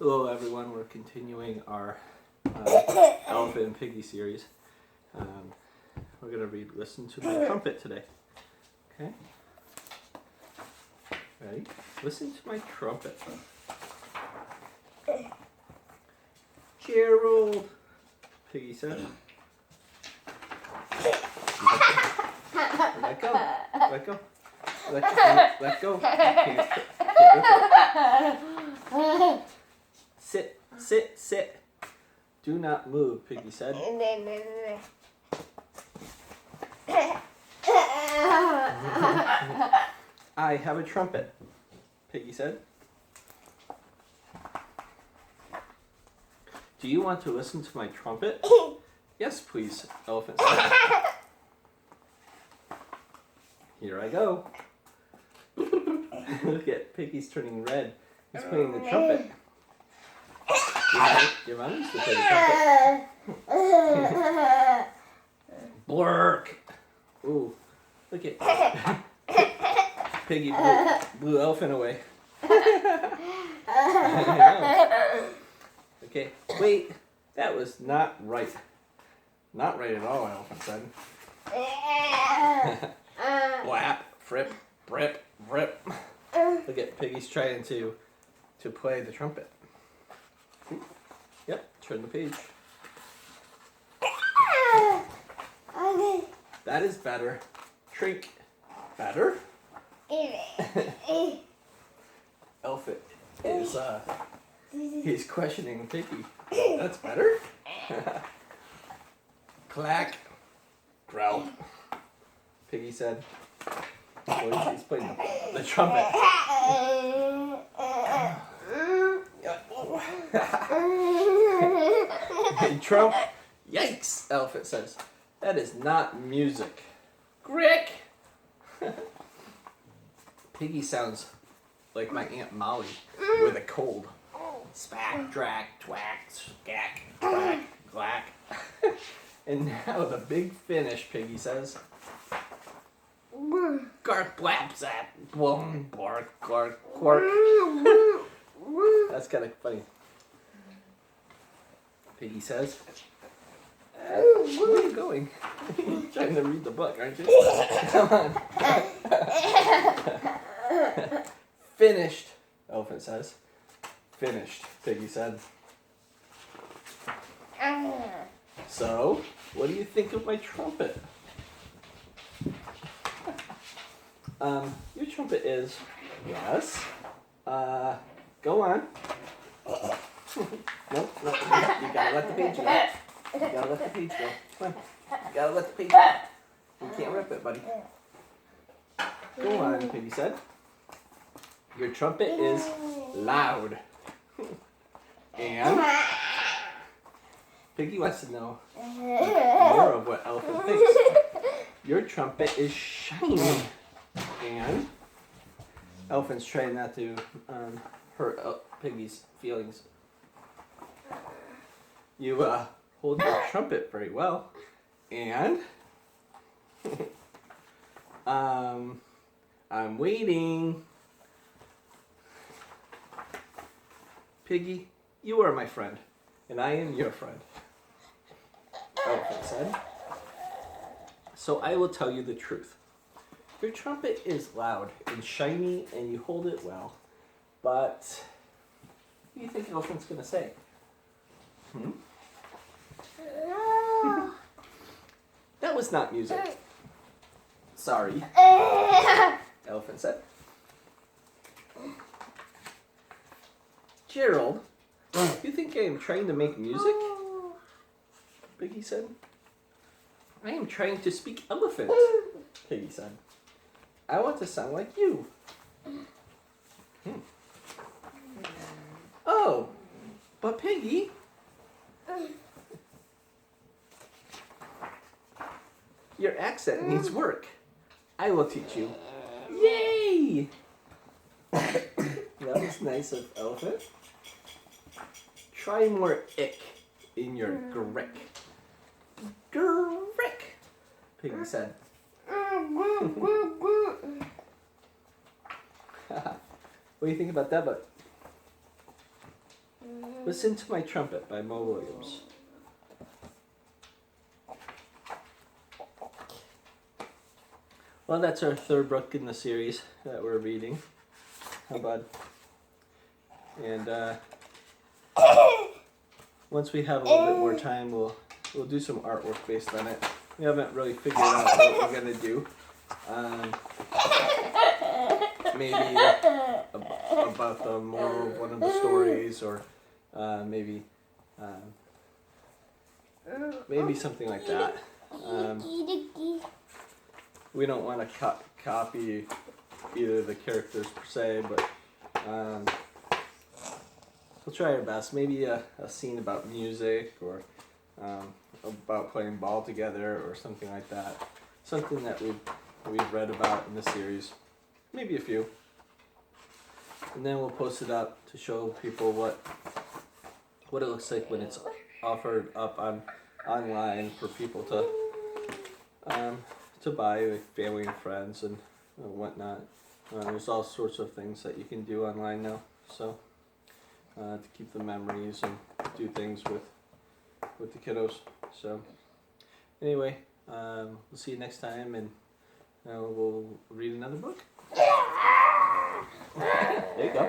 Hello everyone, we're continuing our Elephant and Piggie series. We're going to listen to my trumpet today. Okay? Ready? Listen to my trumpet. Gerald, Piggie said. Let go. Let go. Let go. Sit, sit, sit. Do not move, Piggie said. I have a trumpet, Piggie said. Do you want to listen to my trumpet? Yes, please, Elephant said. Here I go. Look at Piggy's turning red. He's playing the trumpet. Your mom used to play the trumpet. Blurk. Ooh, look at Piggy blew Elephant away. Okay, wait, that was not right. Not right at all, Elephant said. Blap, frip, brip, rip. Look at Piggy's trying to play the trumpet. Yep, turn the page. That is better. Shrink. Better? Elephant is, he's questioning Piggy. That's better? Clack. Growl. Piggy said. Oh, he's playing the trumpet. Hey, Trump. Yikes, Elephant says. That is not music. Grick! Piggy sounds like my Aunt Molly with a cold. Spack, drack, twack, skack, quack, glack. And now the big finish, Piggy says. Gark, blap, zap, boom, bark, gark, quark. That's kind of funny. Piggy says. Where are you going? You're trying to read the book, aren't you? Come on. Finished, Elephant says. Finished, Piggy said. So, what do you think of my trumpet? Your trumpet is, yes. Go on. Nope, you gotta let the page go. You gotta let the page go. Come on. You gotta let the page go. You can't rip it, buddy. Go on, Piggy said. Your trumpet is loud. And Piggy wants to know more of what Elephant thinks. Your trumpet is shiny. And Elephant's trying not to hurt Piggy's feelings. You hold your trumpet very well. And I'm waiting. Piggy, you are my friend, and I am your friend, Elephant said. So I will tell you the truth. Your trumpet is loud and shiny, and you hold it well. But what do you think Elephant's going to say? That was not music. Sorry, Elephant said. Gerald, you think I am trying to make music? Piggy said. I am trying to speak elephant, Piggy said. I want to sound like you. Oh, but Piggy, your accent needs work. I will teach you. Yay! That was nice of Elephant. Try more ick in your grick. Grick, Piggy said. What do you think about that book? Listen to My Trumpet by Mo Williams. Well, that's our third book in the series that we're reading. How bud? And once we have a little bit more time, we'll do some artwork based on it. We haven't really figured out what we're gonna do. Maybe about the moral of one of the stories, or maybe something like that. We don't want to copy either of the characters per se, but we'll try our best. Maybe a scene about music, or about playing ball together, or something like that. Something that we've read about in the series. Maybe a few. And then we'll post it up to show people what it looks like when it's offered up online for people to buy, like family and friends and whatnot. There's all sorts of things that you can do online now, so to keep the memories and do things with the kiddos. So anyway, we'll see you next time, and we'll read another book. There you go.